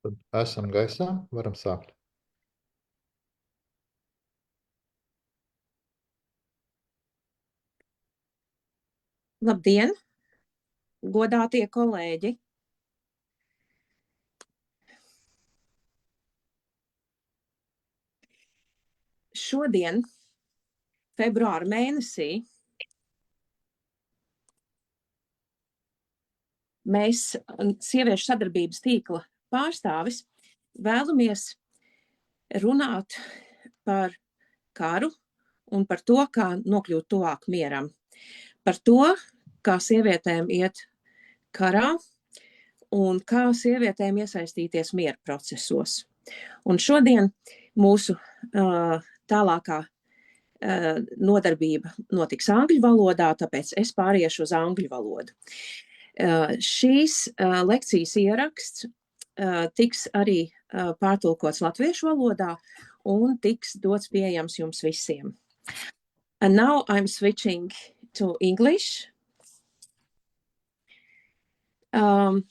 Tad esam gaisā, varam sākt. Labdien, godātie kolēģi! Šodien, februāra mēnesī, mēs, sieviešu sadarbības tīkla pārstāvis, vēlamies runāt par karu un par to, kā nokļūt tuvāk mieram. Par to, kā sievietēm iet karā un kā sievietēm iesaistīties miera procesos. Un šodien mūsu tālākā nodarbība notiks angļu valodā, tāpēc es pāriešu uz angļu valodu. Šīs lekcijas ieraksts tiks arī pārtulkots latviešu valodā un tiks dots pieejams jums visiem. And now I'm switching to English. Dear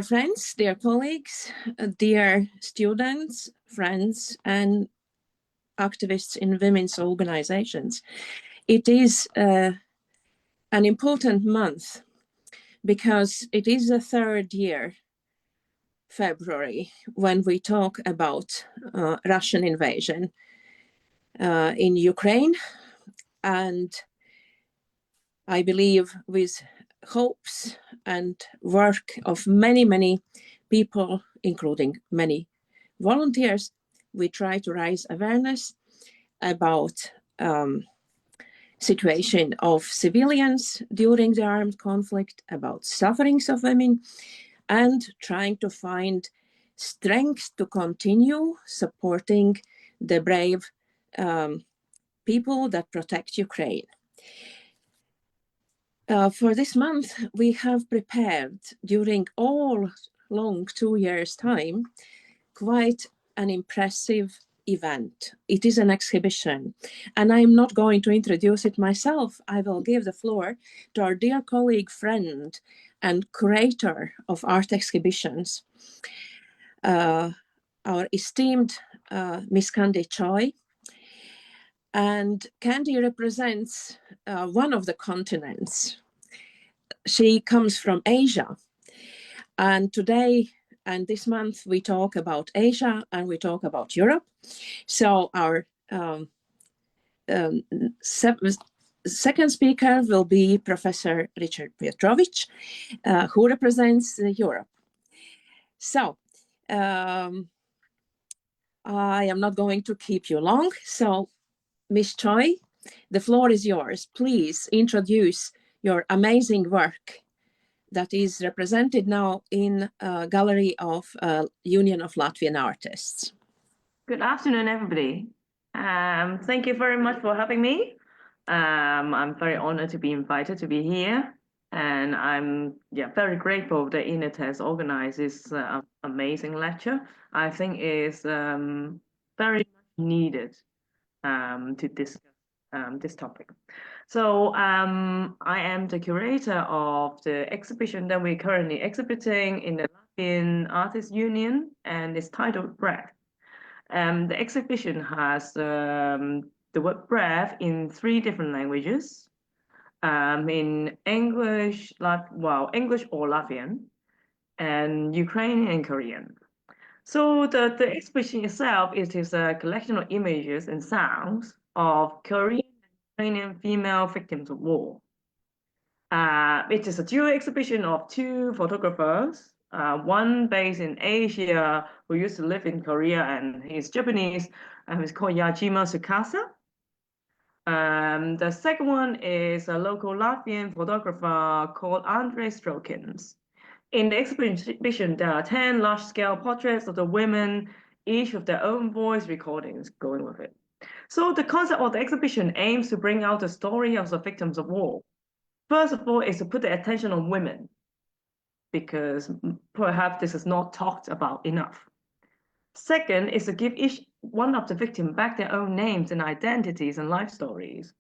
friends, dear colleagues, dear students, friends, and activists in women's organizations, it is an important month because it is the third year, February, when we talk about Russian invasion in Ukraine, and I believe with hopes and work of many people, including many volunteers, we try to raise awareness about situation of civilians during the armed conflict, about sufferings of women, and trying to find strength to continue supporting the brave people that protect Ukraine. For this month, we have prepared during all long 2 years' time quite an impressive event. It is an exhibition, and I'm not going to introduce it myself. I will give the floor to our dear colleague, friend, and curator of art exhibitions, our esteemed Miss Candy Choi. And Candy represents one of the continents. She comes from Asia. And today and this month we talk about Asia and we talk about Europe. So our second speaker will be Professor Richard Pietrovich, who represents Europe. So I am not going to keep you long. So Ms. Choi, the floor is yours. Please introduce your amazing work that is represented now in a gallery of Union of Latvian Artists. Good afternoon, everybody. Thank you very much for having me. I'm very honored to be invited to be here. And I'm very grateful that INET has organized this amazing lecture. I think it's very needed to discuss this topic. So I am the curator of the exhibition that we're currently exhibiting in the Latvian Artists Union, and it's titled Breath. The exhibition has the word breath in 3 different languages, in English, English or Latvian, and Ukrainian and Korean. So the exhibition itself is a collection of images and sounds of Korean and Ukrainian female victims of war. It is a dual exhibition of 2 photographers, one based in Asia who used to live in Korea, and he's Japanese, and he's called Yajima Sukasa. The second one is a local Latvian photographer called Andres Strokins. In the exhibition, there are 10 large-scale portraits of the women, each with their own voice recordings going with it. So the concept of the exhibition aims to bring out the story of the victims of war. First of all, is to put the attention on women, because perhaps this is not talked about enough. Second is to give each one of the victims back their own names and identities and life stories.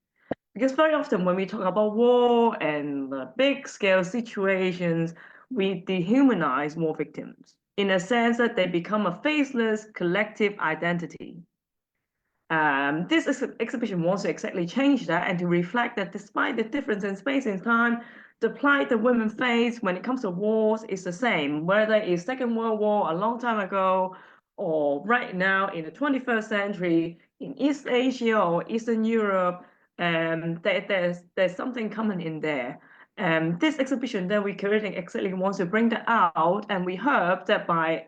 Because very often when we talk about war and big-scale situations, we dehumanize war victims in a sense that they become a faceless collective identity. This exhibition wants to exactly change that and to reflect that despite the difference in space and time, the plight that women face when it comes to wars is the same, whether it's Second World War a long time ago or right now in the 21st century in East Asia or Eastern Europe. There's something common in there. This exhibition that we're creating exactly wants to bring that out, and we hope that by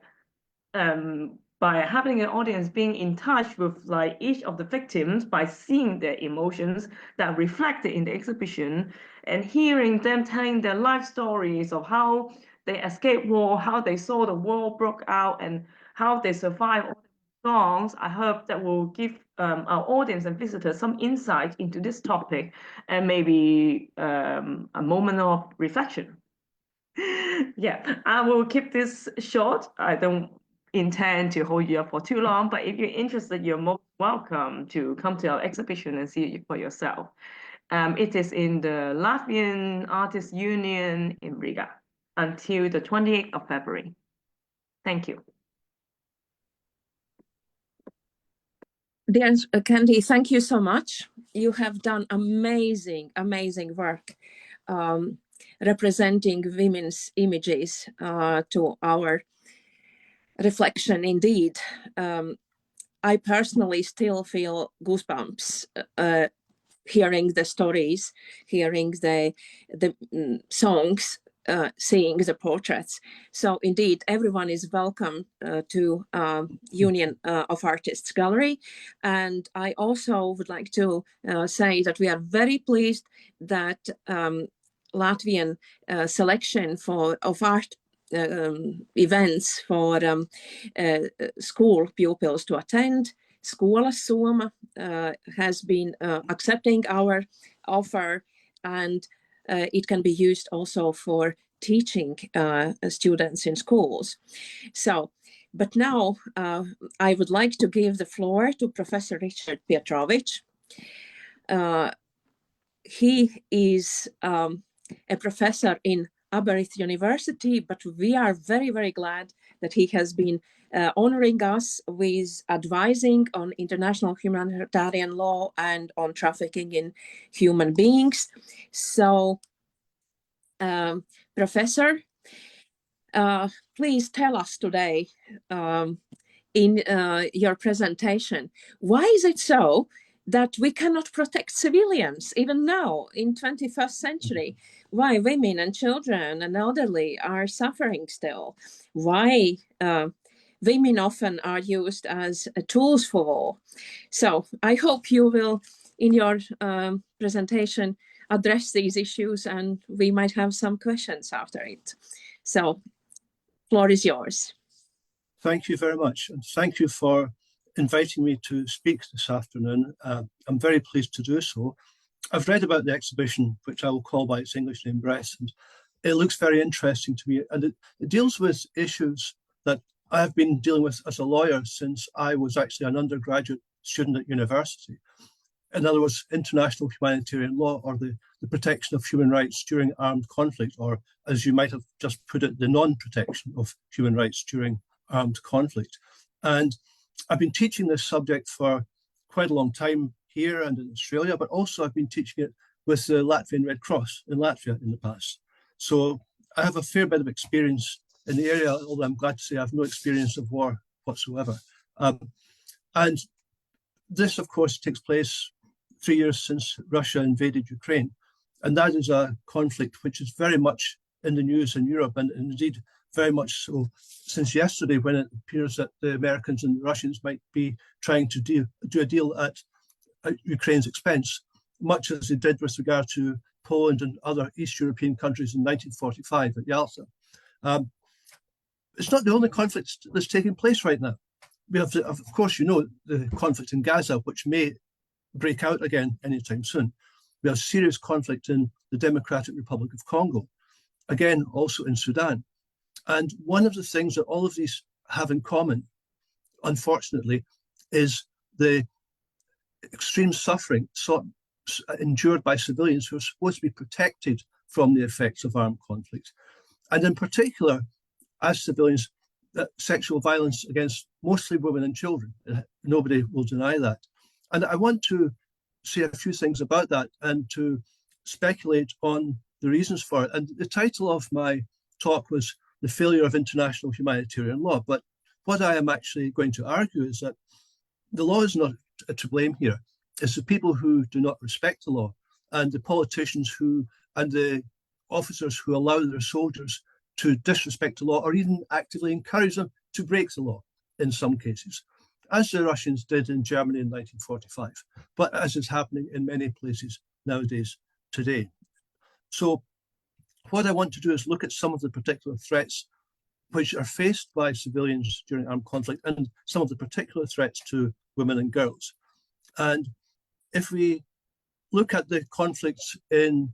having an audience being in touch with like each of the victims, by seeing their emotions that are reflected in the exhibition and hearing them telling their life stories of how they escaped war, how they saw the war broke out, and how they survived all the songs, I hope that will give our audience and visitors some insight into this topic and maybe a moment of reflection. Yeah, I will keep this short. I don't intend to hold you up for too long, but if you're interested, you're most welcome to come to our exhibition and see it for yourself. It is in the Latvian Artists Union in Riga until the 28th of February. Thank you. Dear Candy, thank you so much. You have done amazing, amazing work representing women's images to our reflection. Indeed, I personally still feel goosebumps hearing the stories, hearing the songs, seeing the portraits. So indeed, everyone is welcome to Union of Artists Gallery. And I also would like to say that we are very pleased that Latvian selection of art events for school pupils to attend, Skola Soma has been accepting our offer, and it can be used also for teaching students in schools. So, but now I would like to give the floor to Professor Richard Pietrovich. He is a professor in Aberystwyth University, but we are very, very glad that he has been honoring us with advising on international humanitarian law and on trafficking in human beings. So, Professor, please tell us today in your presentation, why is it so that we cannot protect civilians even now in 21st century? Why women and children and elderly are suffering still? Why women often are used as tools for war? So I hope you will, in your presentation, address these issues, and we might have some questions after it. So, floor is yours. Thank you very much, and thank you for inviting me to speak this afternoon. I'm very pleased to do so. I've read about the exhibition, which I will call by its English name, Breath, and it looks very interesting to me, and it deals with issues that I have been dealing with as a lawyer since I was actually an undergraduate student at university. In other words, international humanitarian law, or the protection of human rights during armed conflict, or as you might have just put it, the non-protection of human rights during armed conflict. And I've been teaching this subject for quite a long time here and in Australia, but also I've been teaching it with the Latvian Red Cross in Latvia in the past. So I have a fair bit of experience in the area, although I'm glad to say I have no experience of war whatsoever. And this, of course, takes place 3 years since Russia invaded Ukraine. And that is a conflict which is very much in the news in Europe, and indeed very much so since yesterday, when it appears that the Americans and the Russians might be trying to do a deal at Ukraine's expense, much as they did with regard to Poland and other East European countries in 1945 at Yalta. It's not the only conflict that's taking place right now. We have, of course, you know, the conflict in Gaza, which may break out again anytime soon. We have serious conflict in the Democratic Republic of Congo, again, also in Sudan. And one of the things that all of these have in common, unfortunately, is the extreme suffering endured by civilians who are supposed to be protected from the effects of armed conflict. And in particular, as civilians, that sexual violence against mostly women and children. Nobody will deny that. And I want to say a few things about that and to speculate on the reasons for it. And the title of my talk was The Failure of International Humanitarian Law. But what I am actually going to argue is that the law is not to blame here. It's the people who do not respect the law and the politicians who and the officers who allow their soldiers to disrespect the law or even actively encourage them to break the law in some cases, as the Russians did in Germany in 1945, but as is happening in many places nowadays today. So what I want to do is look at some of the particular threats which are faced by civilians during armed conflict and some of the particular threats to women and girls. And if we look at the conflicts in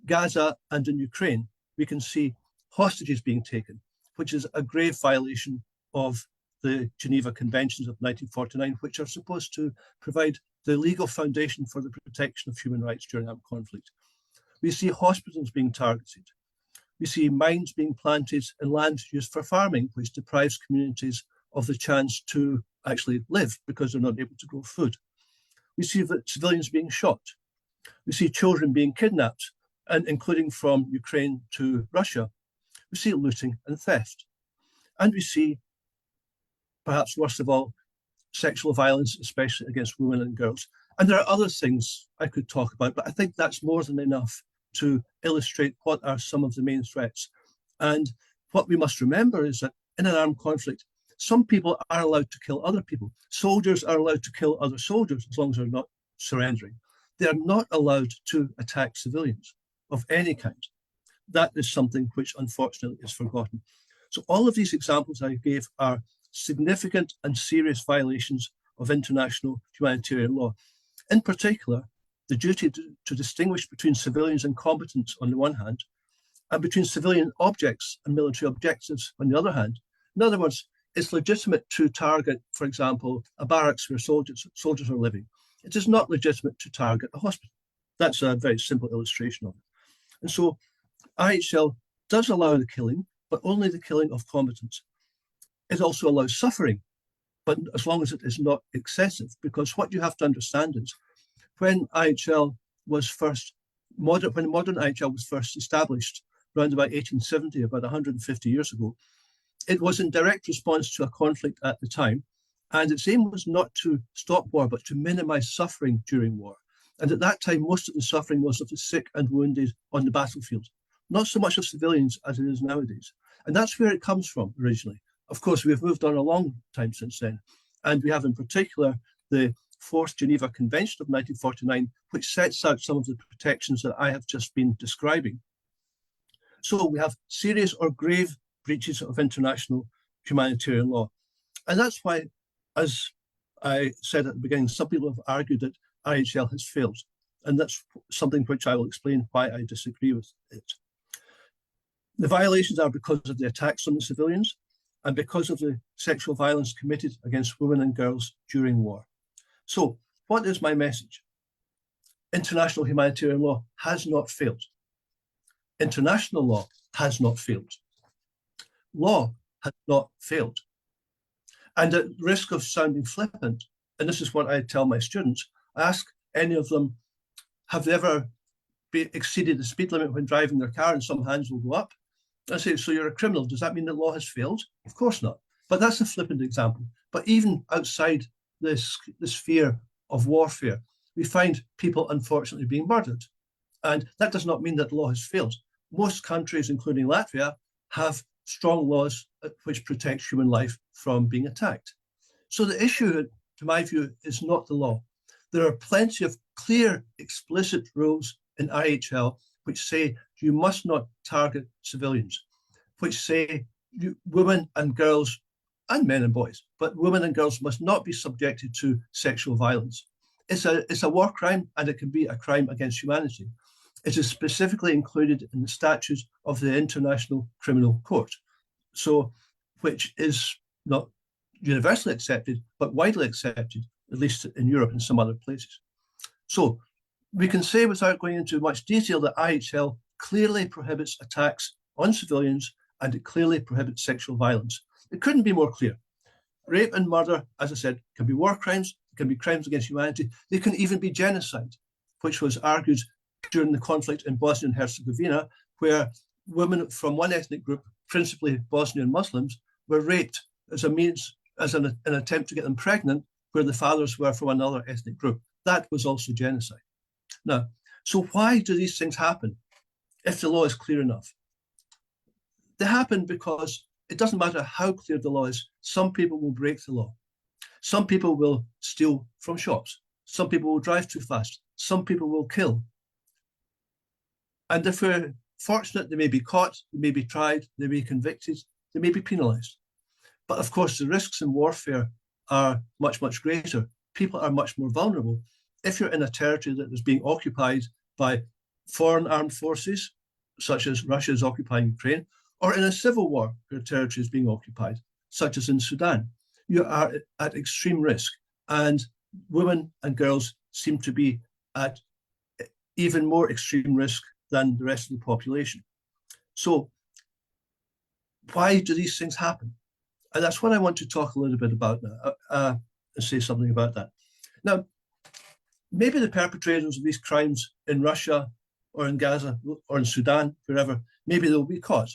Gaza and in Ukraine, we can see hostages being taken, which is a grave violation of the Geneva Conventions of 1949, which are supposed to provide the legal foundation for the protection of human rights during armed conflict. We see hospitals being targeted. We see mines being planted in land used for farming, which deprives communities of the chance to actually live because they're not able to grow food. We see that civilians being shot. We see children being kidnapped, and including from Ukraine to Russia. We see looting and theft. And we see, perhaps worst of all, sexual violence, especially against women and girls. And there are other things I could talk about, but I think that's more than enough to illustrate what are some of the main threats. And what we must remember is that in an armed conflict, some people are allowed to kill other people. Soldiers are allowed to kill other soldiers as long as they're not surrendering. They are not allowed to attack civilians of any kind. That is something which unfortunately is forgotten. So all of these examples I gave are significant and serious violations of international humanitarian law. In particular, the duty to distinguish between civilians and combatants on the one hand, and between civilian objects and military objectives on the other hand. In other words, it's legitimate to target, for example, a barracks where soldiers are living. It is not legitimate to target a hospital. That's a very simple illustration of it. And so IHL does allow the killing, but only the killing of combatants. It also allows suffering, but as long as it is not excessive, because what you have to understand is when IHL was first, when modern IHL was first established around about 1870, about 150 years ago, it was in direct response to a conflict at the time. And its aim was not to stop war, but to minimize suffering during war. And at that time, most of the suffering was of the sick and wounded on the battlefield, not so much of civilians as it is nowadays. And that's where it comes from originally. Of course, we have moved on a long time since then. And we have in particular the Fourth Geneva Convention of 1949, which sets out some of the protections that I have just been describing. So we have serious or grave breaches of international humanitarian law. And that's why, as I said at the beginning, some people have argued that IHL has failed. And that's something which I will explain why I disagree with it. The violations are because of the attacks on the civilians and because of the sexual violence committed against women and girls during war. So what is my message? International humanitarian law has not failed. International law has not failed. Law has not failed. And at risk of sounding flippant, and this is what I tell my students, I ask any of them, have they ever exceeded the speed limit when driving their car, and some hands will go up? I say, so you're a criminal. Does that mean that law has failed? Of course not. But that's a flippant example. But even outside the sphere of warfare, we find people unfortunately being murdered. And that does not mean that the law has failed. Most countries, including Latvia, have strong laws which protect human life from being attacked. So the issue, to my view, is not the law. There are plenty of clear, explicit rules in IHL which say you must not target civilians, which say women and girls, and men and boys, but women and girls must not be subjected to sexual violence. It's a war crime, and it can be a crime against humanity. It is specifically included in the statutes of the International Criminal Court, so which is not universally accepted, but widely accepted, at least in Europe and some other places. So we can say, without going into much detail, that IHL clearly prohibits attacks on civilians, and it clearly prohibits sexual violence. It couldn't be more clear. Rape and murder, as I said, can be war crimes, can be crimes against humanity, they can even be genocide, which was argued during the conflict in Bosnia and Herzegovina, where women from one ethnic group, principally Bosnian Muslims, were raped as an attempt to get them pregnant, where the fathers were from another ethnic group. That was also genocide. Now, so why do these things happen if the law is clear enough? They happen because it doesn't matter how clear the law is, some people will break the law. Some people will steal from shops. Some people will drive too fast. Some people will kill. And if we're fortunate, they may be caught, they may be tried, they may be convicted, they may be penalized. But of course, the risks in warfare are much, much greater. People are much more vulnerable. If you're in a territory that is being occupied by foreign armed forces, such as Russia is occupying Ukraine, or in a civil war where territory is being occupied, such as in Sudan, you are at extreme risk. And women and girls seem to be at even more extreme risk than the rest of the population. So why do these things happen? And that's what I want to talk a little bit about now, and say something about that. Now, maybe the perpetrators of these crimes in Russia or in Gaza or in Sudan, wherever, maybe they'll be caught,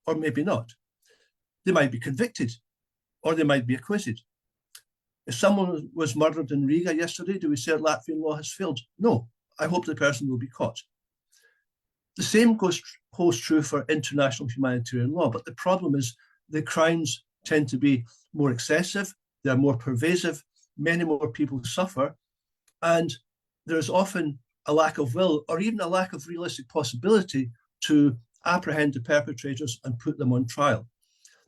or maybe not. They might be convicted, or they might be acquitted. If someone was murdered in Riga yesterday, do we say that Latvian law has failed? No, I hope the person will be caught. The same holds true for international humanitarian law, but the problem is the crimes tend to be more excessive, they're more pervasive, many more people suffer, and there's often a lack of will or even a lack of realistic possibility to apprehend the perpetrators and put them on trial.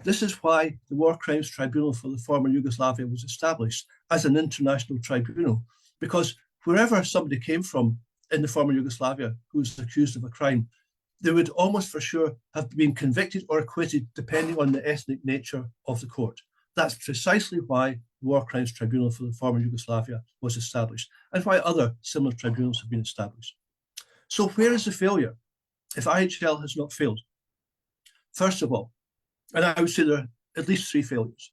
This is why the War Crimes Tribunal for the former Yugoslavia was established as an international tribunal, because wherever somebody came from in the former Yugoslavia who was accused of a crime, they would almost for sure have been convicted or acquitted depending on the ethnic nature of the court. That's precisely why the War Crimes Tribunal for the former Yugoslavia was established, and why other similar tribunals have been established. So where is the failure if IHL has not failed? First of all, and I would say there are at least three failures.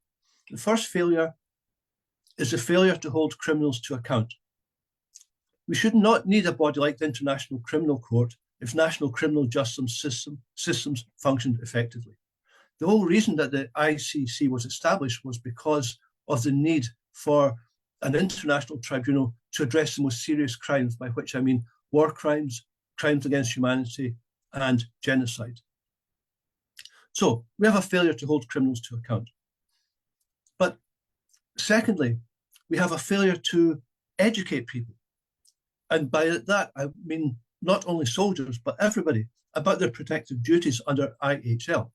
The first failure is the failure to hold criminals to account. We should not need a body like the International Criminal Court if national criminal justice systems functioned effectively. The whole reason that the ICC was established was because of the need for an international tribunal to address the most serious crimes, by which I mean war crimes, crimes against humanity, and genocide. So we have a failure to hold criminals to account. But secondly, we have a failure to educate people. And by that, I mean not only soldiers, but everybody, about their protective duties under IHL.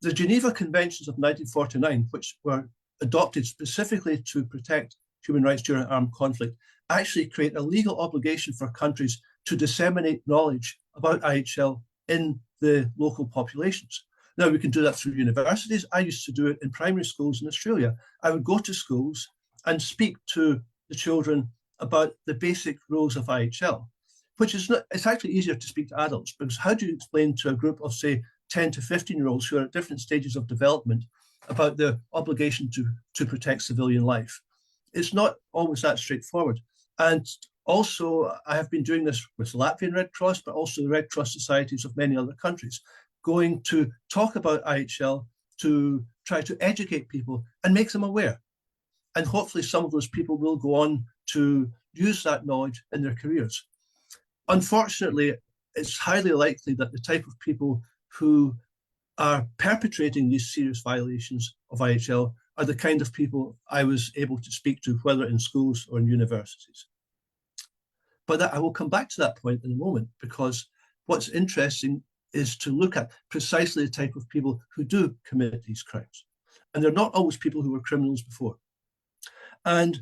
The Geneva Conventions of 1949, which were adopted specifically to protect human rights during armed conflict, actually create a legal obligation for countries to disseminate knowledge about IHL in the local populations. Now, we can do that through universities. I used to do it in primary schools in Australia. I would go to schools and speak to the children about the basic rules of IHL, which is not, it's actually easier to speak to adults, because how do you explain to a group of, say, 10 to 15-year-olds who are at different stages of development about the obligation to protect civilian life? It's not always that straightforward. And also, I have been doing this with the Latvian Red Cross, but also the Red Cross societies of many other countries, going to talk about IHL to try to educate people and make them aware. And hopefully some of those people will go on to use that knowledge in their careers. Unfortunately, it's highly likely that the type of people who are perpetrating these serious violations of IHL are the kind of people I was able to speak to, whether in schools or in universities. But I will come back to that point in a moment, because what's interesting is to look at precisely the type of people who do commit these crimes. And they're not always people who were criminals before. And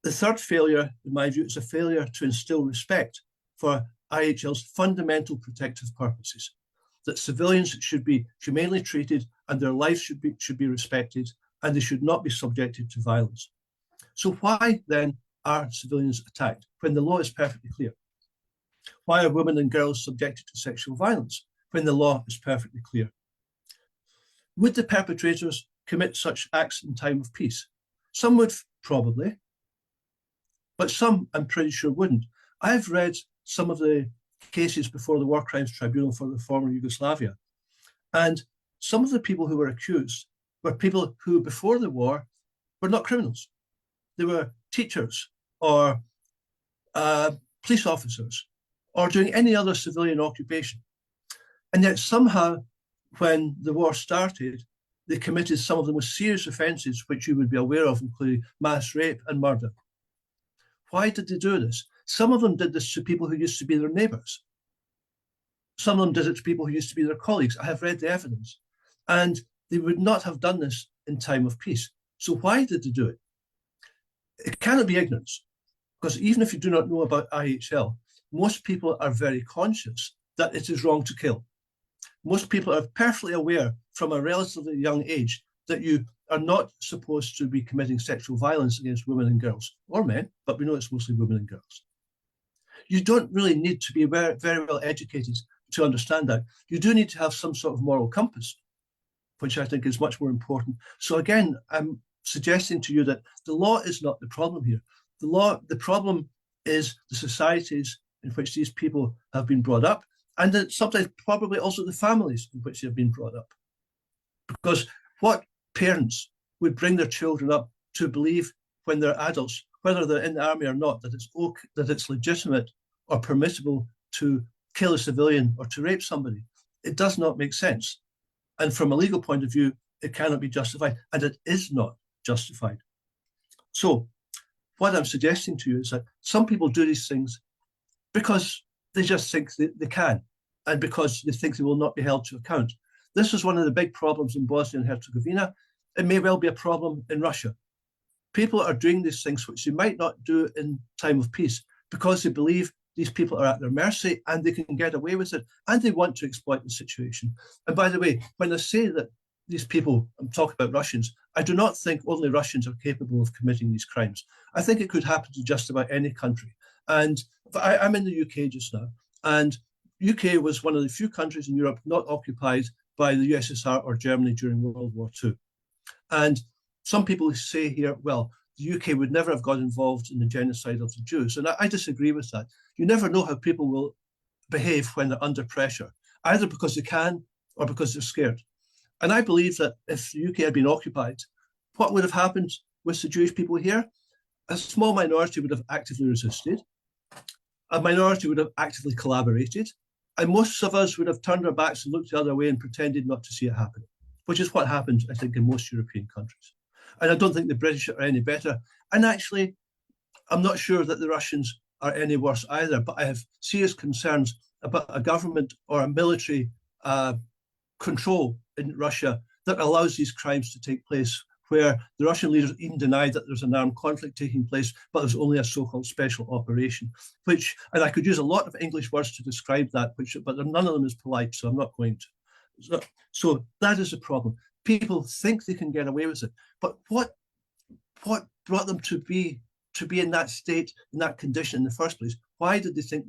the third failure, in my view, is a failure to instill respect for IHL's fundamental protective purposes, that civilians should be humanely treated and their lives should be respected, and they should not be subjected to violence. So why then are civilians attacked when the law is perfectly clear? Why are women and girls subjected to sexual violence when the law is perfectly clear? Would the perpetrators commit such acts in time of peace? Some would probably, but some I'm pretty sure wouldn't. I've read some of the cases before the War Crimes Tribunal for the former Yugoslavia, and some of the people who were accused were people who before the war were not criminals. They were teachers or police officers or doing any other civilian occupation. And yet somehow when the war started, they committed some of the most serious offences which you would be aware of, including mass rape and murder. Why did they do this? Some of them did this to people who used to be their neighbours. Some of them did it to people who used to be their colleagues. I have read the evidence. And they would not have done this in time of peace. So why did they do it? It cannot be ignorance, because even if you do not know about IHL, most people are very conscious that it is wrong to kill. Most people are perfectly aware from a relatively young age that you are not supposed to be committing sexual violence against women and girls, or men, but we know it's mostly women and girls. You don't really need to be very, very well educated to understand that. You do need to have some sort of moral compass, which I think is much more important. So again, I'm suggesting to you that the law is not the problem here. The problem is the societies in which these people have been brought up, and sometimes probably also the families in which they've been brought up. Because what parents would bring their children up to believe when they're adults, whether they're in the army or not, that it's okay, that it's legitimate or permissible to kill a civilian or to rape somebody? It does not make sense. And from a legal point of view, it cannot be justified, and it is not justified. So what I'm suggesting to you is that some people do these things because they just think they can, and because they think they will not be held to account. This is one of the big problems in Bosnia and Herzegovina. It may well be a problem in Russia. People are doing these things which they might not do in time of peace because they believe these people are at their mercy and they can get away with it, and they want to exploit the situation. And by the way, when I say that these people, I'm talking about Russians, I do not think only Russians are capable of committing these crimes. I think it could happen to just about any country. And I'm in the UK just now, and UK was one of the few countries in Europe not occupied by the USSR or Germany during World War II. And some people say here, well, the UK would never have got involved in the genocide of the Jews. And I disagree with that. You never know how people will behave when they're under pressure, either because they can or because they're scared. And I believe that if the UK had been occupied, what would have happened with the Jewish people here? A small minority would have actively resisted. A minority would have actively collaborated. And most of us would have turned our backs and looked the other way and pretended not to see it happen, which is what happened, I think, in most European countries. And I don't think the British are any better. And actually, I'm not sure that the Russians are any worse either, but I have serious concerns about a government or a military control in Russia that allows these crimes to take place, where the Russian leaders even denied that there's an armed conflict taking place, but there's only a so-called special operation, which, and I could use a lot of English words to describe that, but none of them is polite, so I'm not going to. So that is the problem. People think they can get away with it, but what brought them to be in that state, in that condition in the first place? Why did they think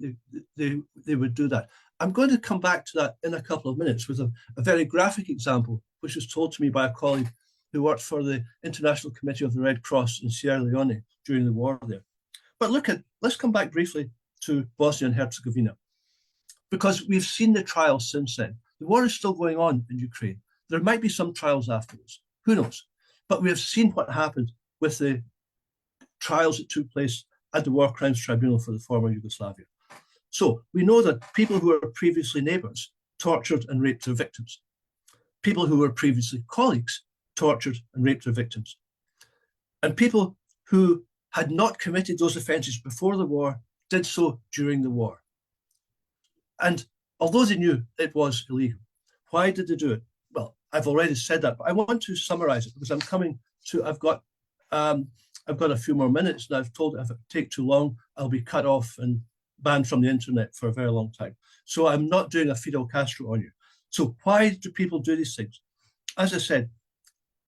they would do that? I'm going to come back to that in a couple of minutes with a very graphic example, which was told to me by a colleague who worked for the International Committee of the Red Cross in Sierra Leone during the war there. But let's come back briefly to Bosnia and Herzegovina, because we've seen the trials since then. The war is still going on in Ukraine. There might be some trials afterwards, who knows? But we have seen what happened with the trials that took place at the War Crimes Tribunal for the former Yugoslavia. So we know that people who were previously neighbours tortured and raped their victims. People who were previously colleagues tortured and raped their victims. And people who had not committed those offences before the war did so during the war. And although they knew it was illegal, why did they do it? Well, I've already said that, but I want to summarise it because I've got a few more minutes, and I've told if it take too long, I'll be cut off and banned from the internet for a very long time. So I'm not doing a Fidel Castro on you. So why do people do these things? As I said,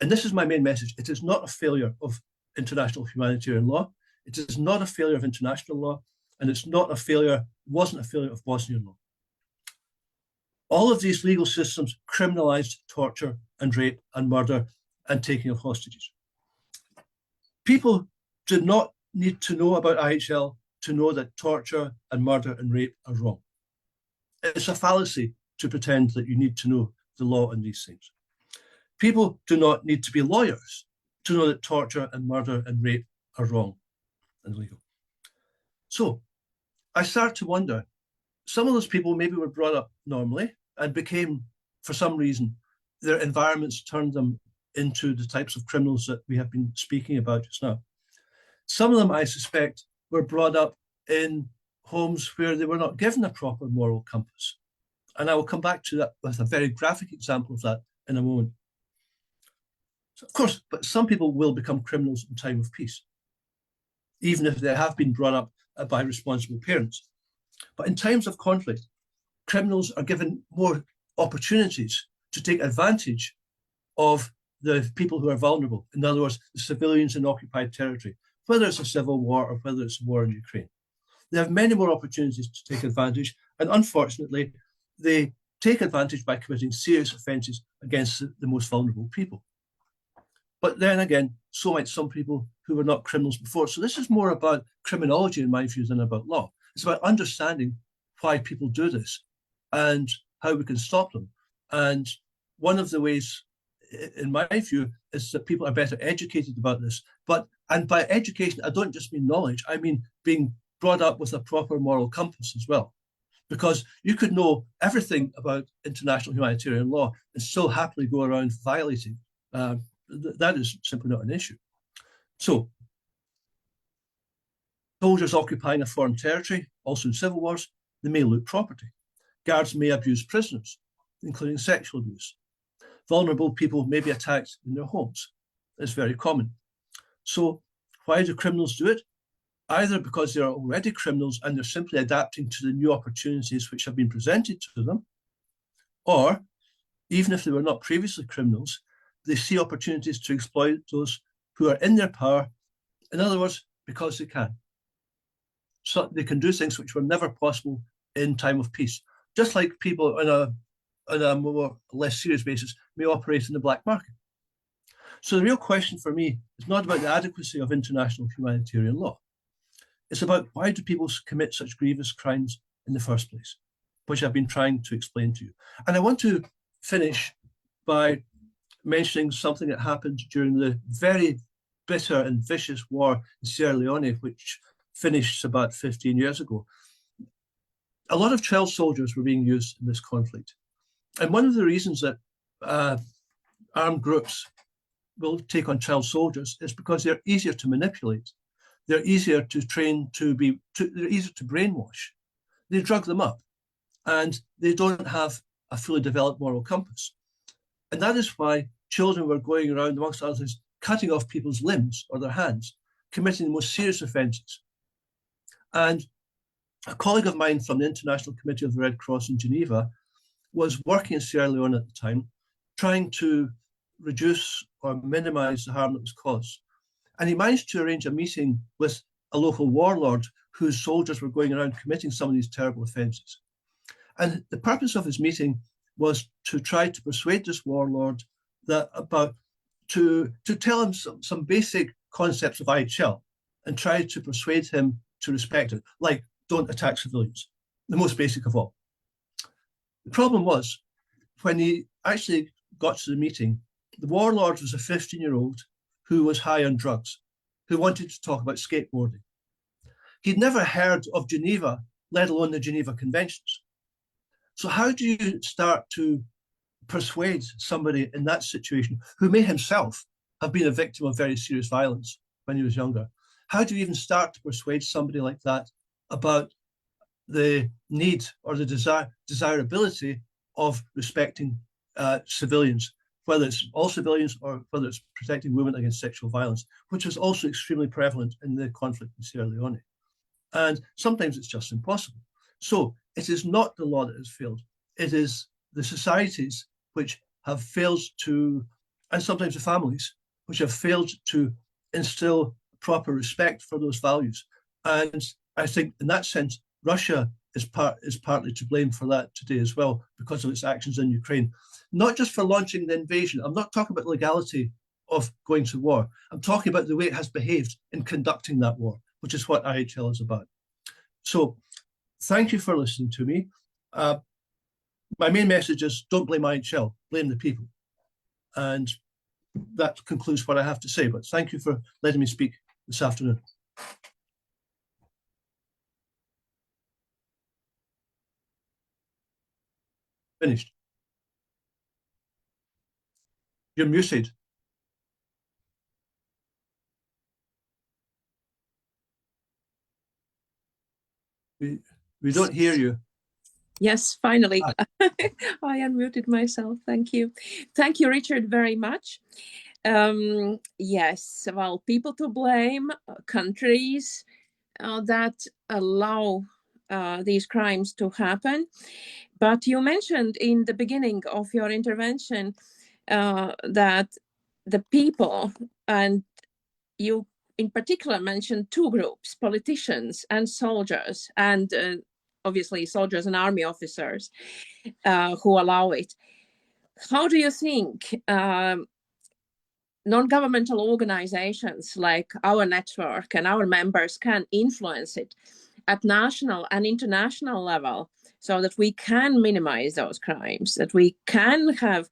and this is my main message, it is not a failure of international humanitarian law. It is not a failure of international law, and it's not a failure, wasn't a failure of Bosnian law. All of these legal systems criminalized torture and rape and murder and taking of hostages. People did not need to know about IHL to know that torture and murder and rape are wrong. It's a fallacy to pretend that you need to know the law on these things. People do not need to be lawyers to know that torture and murder and rape are wrong and illegal. So I start to wonder, some of those people maybe were brought up normally and became, for some reason, their environments turned them into the types of criminals that we have been speaking about just now. Some of them, I suspect, were brought up in homes where they were not given a proper moral compass. And I will come back to that with a very graphic example of that in a moment. So, of course, but some people will become criminals in time of peace, even if they have been brought up by responsible parents. But in times of conflict, criminals are given more opportunities to take advantage of the people who are vulnerable. In other words, the civilians in occupied territory, whether it's a civil war or whether it's a war in Ukraine. They have many more opportunities to take advantage, and unfortunately, they take advantage by committing serious offences against the most vulnerable people. But then again, so might some people who were not criminals before. So this is more about criminology, in my view, than about law. It's about understanding why people do this and how we can stop them. And one of the ways, in my view, is that people are better educated about this. And by education, I don't just mean knowledge, I mean being brought up with a proper moral compass as well. Because you could know everything about international humanitarian law and still happily go around violating. That is simply not an issue. So, soldiers occupying a foreign territory, also in civil wars, they may loot property. Guards may abuse prisoners, including sexual abuse. Vulnerable people may be attacked in their homes. It's very common. So why do criminals do it? Either because they are already criminals and they're simply adapting to the new opportunities which have been presented to them, or even if they were not previously criminals, they see opportunities to exploit those who are in their power. In other words, because they can. So they can do things which were never possible in time of peace. Just like people on a more or less serious basis may operate in the black market. So the real question for me is not about the adequacy of international humanitarian law. It's about why do people commit such grievous crimes in the first place, which I've been trying to explain to you. And I want to finish by mentioning something that happened during the very bitter and vicious war in Sierra Leone, which finished about 15 years ago. A lot of child soldiers were being used in this conflict. And one of the reasons that armed groups will take on child soldiers is because they're easier to manipulate. They're easier to train they're easier to brainwash. They drug them up and they don't have a fully developed moral compass. And that is why children were going around, amongst other things, cutting off people's limbs or their hands, committing the most serious offences. And a colleague of mine from the International Committee of the Red Cross in Geneva was working in Sierra Leone at the time, trying to reduce or minimize the harm that was caused. And he managed to arrange a meeting with a local warlord whose soldiers were going around committing some of these terrible offences. And the purpose of his meeting was to try to persuade this warlord to tell him some basic concepts of IHL and try to persuade him to respect it, like don't attack civilians, the most basic of all. The problem was, when he actually got to the meeting, the warlord was a 15-year-old who was high on drugs, who wanted to talk about skateboarding. He'd never heard of Geneva, let alone the Geneva Conventions. So how do you start to persuade somebody in that situation who may himself have been a victim of very serious violence when he was younger? How do you even start to persuade somebody like that about the need or the desirability of respecting civilians, whether it's all civilians or whether it's protecting women against sexual violence, which was also extremely prevalent in the conflict in Sierra Leone. And sometimes it's just impossible. So it is not the law that has failed. It is the societies which have failed to, and sometimes the families, which have failed to instill proper respect for those values. And I think in that sense, Russia is partly to blame for that today as well, because of its actions in Ukraine. Not just for launching the invasion. I'm not talking about legality of going to war. I'm talking about the way it has behaved in conducting that war, which is what IHL is about. So thank you for listening to me. My main message is don't blame IHL, blame the people. And that concludes what I have to say, but thank you for letting me speak this afternoon. Finished. You're muted. We don't hear you. Yes, finally. I unmuted myself. Thank you. Thank you, Richard, very much. Yes, well, people to blame, countries that allow these crimes to happen. But you mentioned in the beginning of your intervention that the people, and you in particular mentioned two groups, politicians and soldiers, and obviously soldiers and army officers who allow it. How do you think non-governmental organizations like our network and our members can influence it at national and international level so that we can minimize those crimes, that we can have...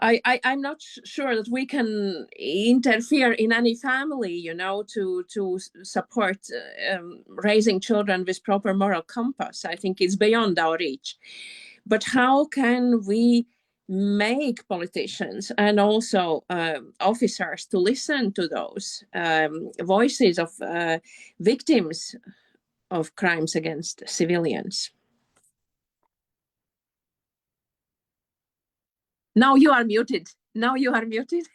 I'm not sure that we can interfere in any family, you know, to support raising children with proper moral compass. I think it's beyond our reach. But how can we make politicians and also officers to listen to those voices of victims of crimes against civilians? Now you are muted. Now you are muted.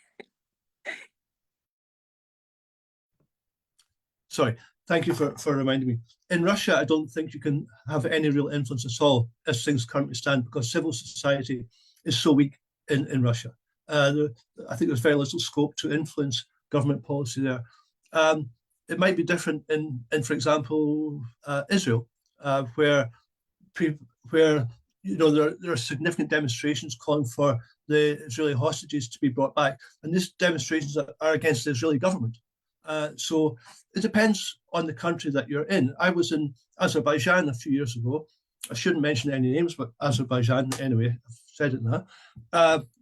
Sorry, thank you for reminding me. In Russia, I don't think you can have any real influence at all as things currently stand, because civil society is so weak in Russia. I think there's very little scope to influence government policy there. It might be different in for example, Israel, where you know, there are significant demonstrations calling for the Israeli hostages to be brought back. And these demonstrations are against the Israeli government. So it depends on the country that you're in. I was in Azerbaijan a few years ago. I shouldn't mention any names, but Azerbaijan anyway, I've said it now,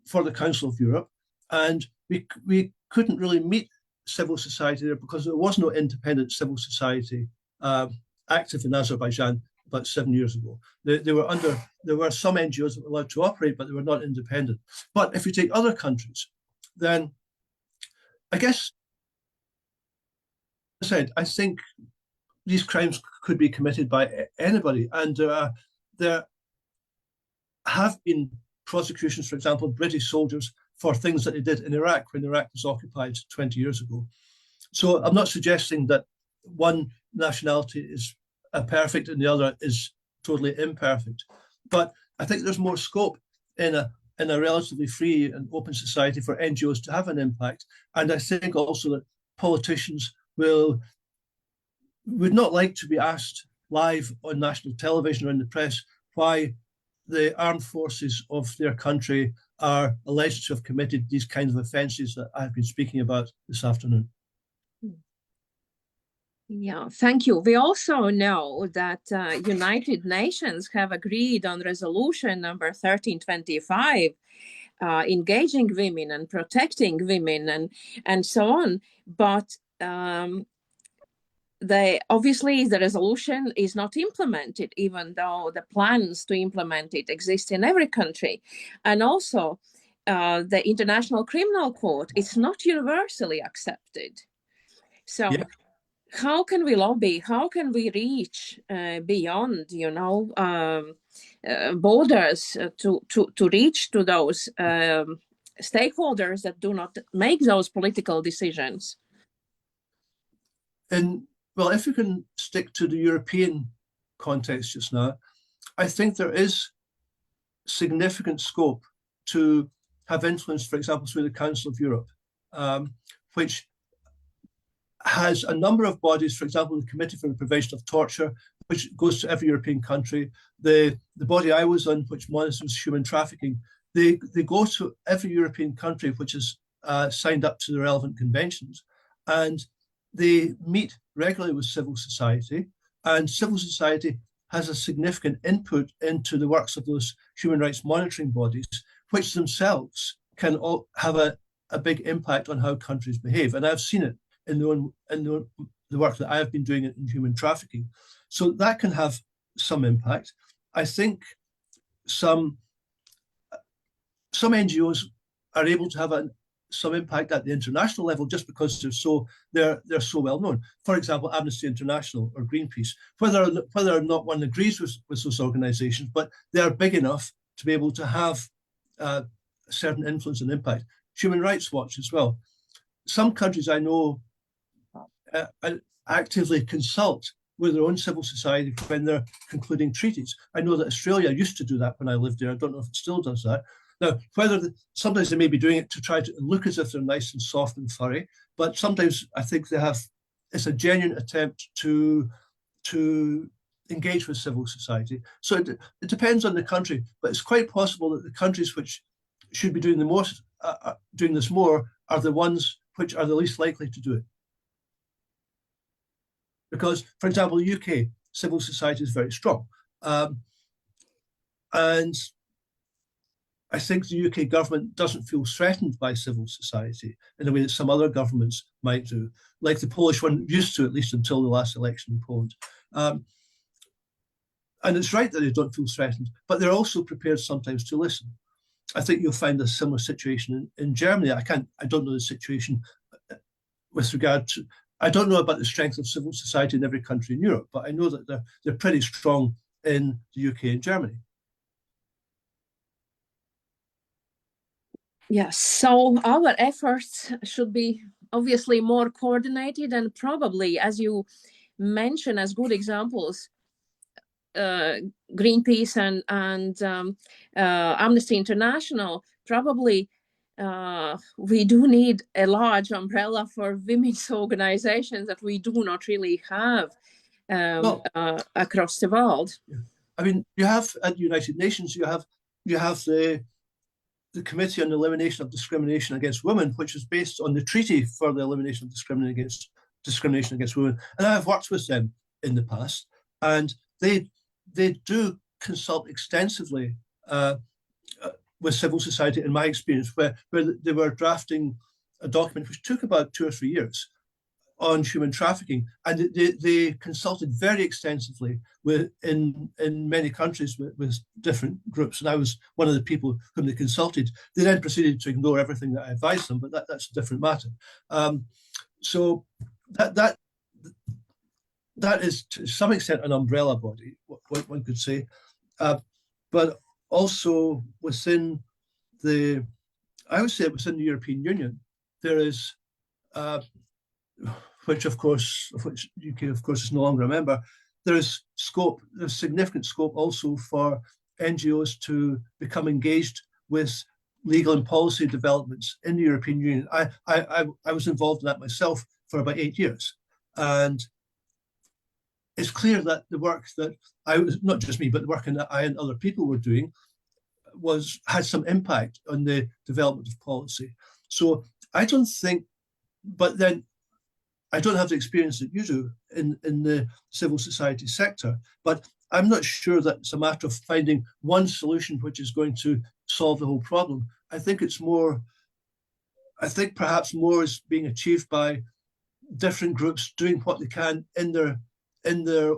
for the Council of Europe. And we couldn't really meet civil society there because there was no independent civil society active in Azerbaijan about 7 years ago. There were some NGOs that were allowed to operate, but they were not independent. But if you take other countries, then I guess, as I said, I think these crimes could be committed by anybody. And there have been prosecutions, for example, of British soldiers for things that they did in Iraq when Iraq was occupied 20 years ago. So I'm not suggesting that one nationality is perfect and the other is totally imperfect. But I think there's more scope in a relatively free and open society for NGOs to have an impact. And I think also that politicians would not like to be asked live on national television or in the press why the armed forces of their country are alleged to have committed these kinds of offences that I've been speaking about this afternoon. Yeah, thank you. We also know that United Nations have agreed on resolution number 1325, engaging women and protecting women and so on. But obviously the resolution is not implemented, even though the plans to implement it exist in every country. And also the International Criminal Court is not universally accepted. So yeah. How can we lobby? How can we reach beyond, you know, borders to reach to those stakeholders that do not make those political decisions? Well, if you can stick to the European context just now, I think there is significant scope to have influence, for example, through the Council of Europe, which has a number of bodies, for example, the Committee for the Prevention of Torture, which goes to every European country. The body I was on, which monitors human trafficking, they go to every European country which is signed up to the relevant conventions, and they meet regularly with civil society, and civil society has a significant input into the works of those human rights monitoring bodies, which themselves can all have a big impact on how countries behave. And I've seen it in the work that I have been doing in human trafficking. So that can have some impact. I think some NGOs are able to have some impact at the international level just because they're so well known. For example, Amnesty International or Greenpeace, whether or not one agrees with those organizations, but they are big enough to be able to have a certain influence and impact. Human Rights Watch as well. Some countries I know actively consult with their own civil society when they're concluding treaties. I know that Australia used to do that when I lived there. I don't know if it still does that. Now, sometimes they may be doing it to try to look as if they're nice and soft and furry, but sometimes I think it's a genuine attempt to engage with civil society. So it depends on the country, but it's quite possible that the countries which should be doing doing this more are the ones which are the least likely to do it. Because, for example, the UK civil society is very strong. And I think the UK government doesn't feel threatened by civil society in a way that some other governments might do, like the Polish one used to, at least until the last election in Poland. And it's right that they don't feel threatened, but they're also prepared sometimes to listen. I think you'll find a similar situation in Germany. I don't know the situation with regard to, I don't know about the strength of civil society in every country in Europe, but I know that they're pretty strong in the UK and Germany. Yes, so our efforts should be obviously more coordinated, and probably, as you mentioned as good examples, Greenpeace and Amnesty International, probably we do need a large umbrella for women's organizations that we do not really have across the world. I mean, you have at the United Nations, you have the Committee on the Elimination of Discrimination Against Women, which is based on the Treaty for the Elimination of Discrimination Against Women. And I have worked with them in the past, and they do consult extensively with civil society, in my experience, where they were drafting a document which took about 2 or 3 years on human trafficking, and they consulted very extensively in many countries with different groups, and I was one of the people whom they consulted. They then proceeded to ignore everything that I advised them, but that's a different matter. So that is to some extent an umbrella body, what one could say, but also within I would say within the European Union, there is which UK of course is no longer a member, there's significant scope also for NGOs to become engaged with legal and policy developments in the European Union. I was involved in that myself for about 8 years. And it's clear that the work that not just me, but the work that I and other people were doing had some impact on the development of policy. So I don't think, but then I don't have the experience that you do in the civil society sector, but I'm not sure that it's a matter of finding one solution which is going to solve the whole problem. I think perhaps more is being achieved by different groups doing what they can in their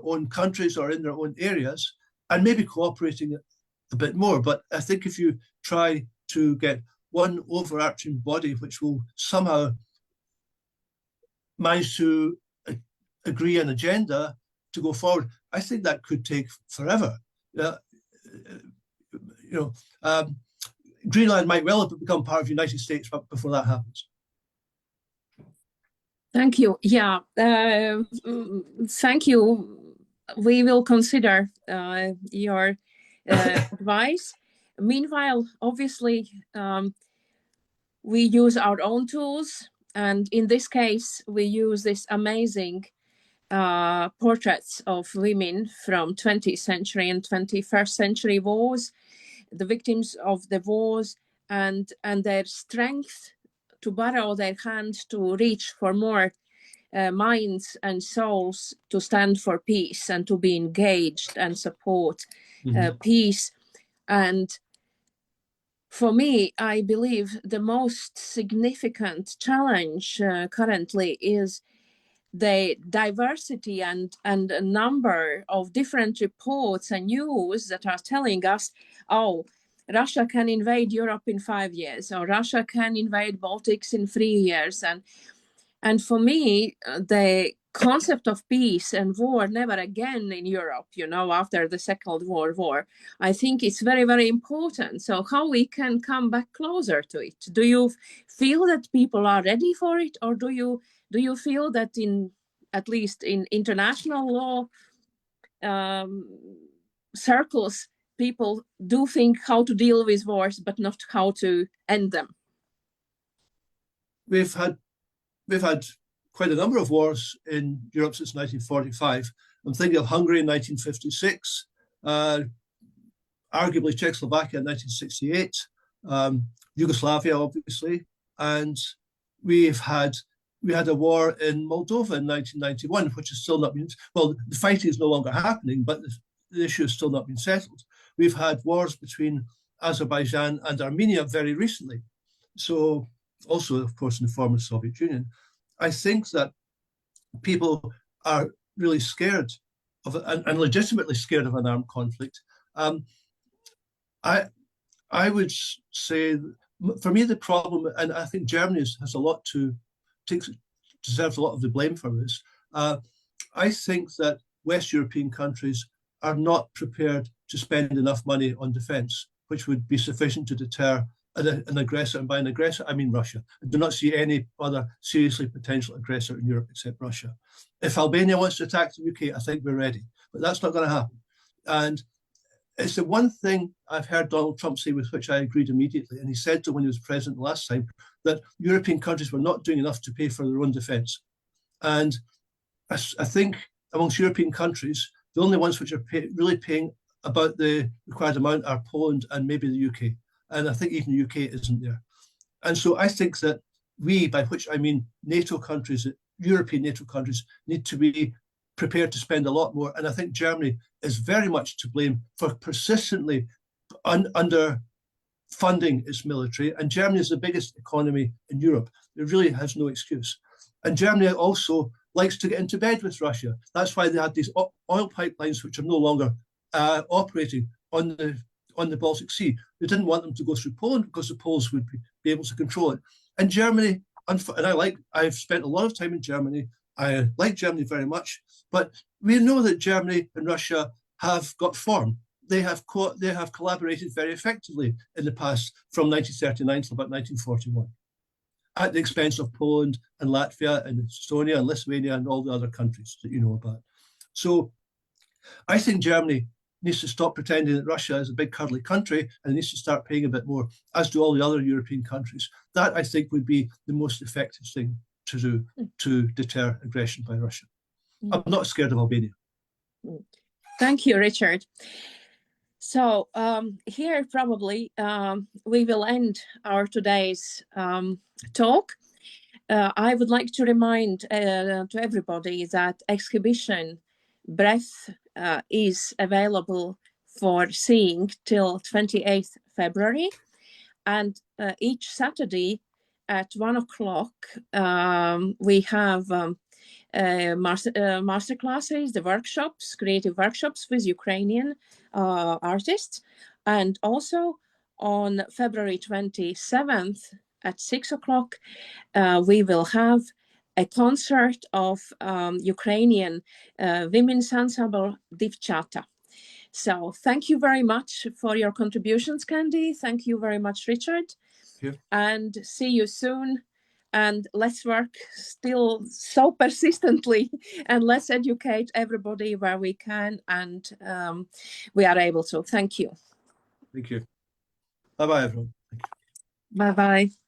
own countries or in their own areas, and maybe cooperating a bit more. But I think if you try to get one overarching body which will somehow manage to agree an agenda to go forward, I think that could take forever. Greenland might well have become part of the United States before that happens. Thank you. Yeah, thank you. We will consider your advice. Meanwhile, obviously, we use our own tools. And in this case, we use this amazing portraits of women from 20th century and 21st century wars, the victims of the wars, and their strength to borrow their hand to reach for more minds and souls to stand for peace and to be engaged and support peace. And for me, I believe the most significant challenge currently is the diversity and a number of different reports and news that are telling us, oh, Russia can invade Europe in 5 years, or Russia can invade Baltics in 3 years. And for me, the concept of peace and war never again in Europe, you know, after the Second World War, I think it's very, very important. So how we can come back closer to it? Do you feel that people are ready for it, or do you feel that at least in international law circles, people do think how to deal with wars, but not how to end them? We've had quite a number of wars in Europe since 1945. I'm thinking of Hungary in 1956, arguably Czechoslovakia in 1968, Yugoslavia, obviously, and we had a war in Moldova in 1991, which has still not been, well, the fighting is no longer happening, but the issue has still not been settled. We've had wars between Azerbaijan and Armenia very recently. So also, of course, in the former Soviet Union. I think that people are really scared of, and legitimately scared of, an armed conflict. I would say, for me, the problem, and I think Germany has a lot deserves a lot of the blame for this. I think that West European countries are not prepared to spend enough money on defense, which would be sufficient to deter an aggressor, and by an aggressor, I mean Russia. I do not see any other seriously potential aggressor in Europe except Russia. If Albania wants to attack the UK, I think we're ready, but that's not going to happen. And it's the one thing I've heard Donald Trump say, with which I agreed immediately. And he said to when he was president last time, that European countries were not doing enough to pay for their own defense. And I think amongst European countries, the only ones which are really paying about the required amount are Poland and maybe the UK. And I think even the UK isn't there. And so I think that we, by which I mean NATO countries, European NATO countries, need to be prepared to spend a lot more. And I think Germany is very much to blame for persistently underfunding its military. And Germany is the biggest economy in Europe. It really has no excuse. And Germany also likes to get into bed with Russia. That's why they had these oil pipelines, which are no longer operating on the Baltic Sea. They didn't want them to go through Poland because the Poles would be able to control it. And Germany, and I've spent a lot of time in Germany. I like Germany very much, but we know that Germany and Russia have got form. They have collaborated very effectively in the past, from 1939 to about 1941, at the expense of Poland and Latvia and Estonia and Lithuania and all the other countries that you know about. So I think Germany needs to stop pretending that Russia is a big cuddly country, and needs to start paying a bit more, as do all the other European countries. That, I think, would be the most effective thing to do to deter aggression by Russia. I'm not scared of Albania. Thank you, Richard. So here probably we will end our today's talk. I would like to remind to everybody that exhibition Breath is available for seeing till 28th February. And each Saturday at 1 o'clock, we have master classes, the workshops, creative workshops with Ukrainian artists. And also on February 27th at 6 o'clock, we will have a concert of Ukrainian women's ensemble Dievčata. So thank you very much for your contributions, Candy. Thank you very much, Richard. And see you soon. And let's work still so persistently, and let's educate everybody where we can and we are able to. Thank you. Thank you. Bye-bye, everyone. Bye-bye.